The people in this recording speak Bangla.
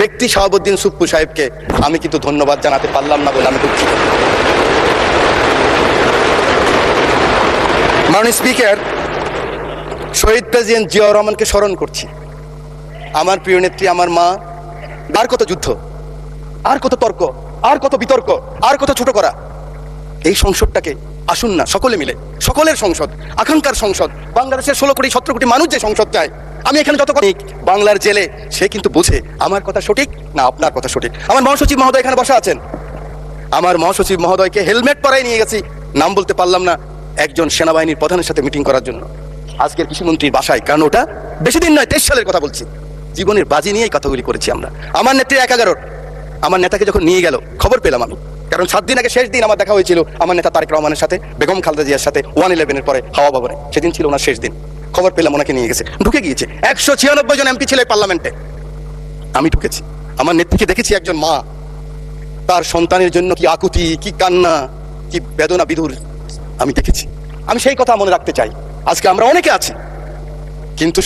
ব্যক্তি শাহাবুদ্দিন সুপ্পু সাহেবকে আমি কিন্তু ধন্যবাদ জানাতে পারলাম না বলে আমি দুঃখিত। মাননীয় স্পিকার, শহীদ প্রেসিডেন্ট জিয়াউর রহমানকে স্মরণ করছি। আমার প্রিয় নেত্রী, আমার মা। আর কত যুদ্ধ, আর কত তর্ক, আর কত বিতর্ক, আর কত ছোট করা। এই সংসদটাকে আসুন না সকলে মিলে, সকলের সংসদ, আকাঙ্ক্ষার সংসদ, বাংলাদেশের 16 কোটি 17 কোটি মানুষ যে সংসদ চায়। আমি এখানে যত কথা বাংলার জেলে, সে কিন্তু বুঝে আমার কথা সঠিক না আপনার কথা সঠিক। আমার মহাসচিব মহোদয় এখানে বসা আছেন। আমার মহাসচিব মহোদয়কে হেলমেট পরাই নিয়ে গেছি, নাম বলতে পারলাম না, একজন সেনাবাহিনীর প্রধানের সাথে মিটিং করার জন্য আজকের কৃষিমন্ত্রীর বাসায়। কারণ ওটা বেশি দিন নয়, 23 সালের কথা বলছি। জীবনের বাজি নিয়েই কথাগুলি করেছি আমরা। আমার নেত্রী 11 আমার নেতাকে যখন নিয়ে গেল, খবর পেলাম আমি, কারণ 7 দিন আগে শেষ দিন আমার দেখা হয়েছিল আমার নেতা তারেক রহমানের সাথে, বেগম খালেদা জিয়ার সাথে 111-এর পরে হাওয়া ভবনে। সেদিন ছিল ওনার শেষ দিন। খবর পেলাম ওনাকে নিয়ে গেছে, ঢুকে গিয়েছে। 196 জন এমপি ছিল এই পার্লামেন্টে। আমি ঢুকেছি, আমার নেত্রীকে দেখেছি একজন মা, তার সন্তানের জন্য কি আকুতি, কি কান্না, কি বেদনা বিধুর আমি দেখেছি। আমি সেই কথা মনে রাখতে চাই। আজকে আমরা অনেকে আছি, কিন্তু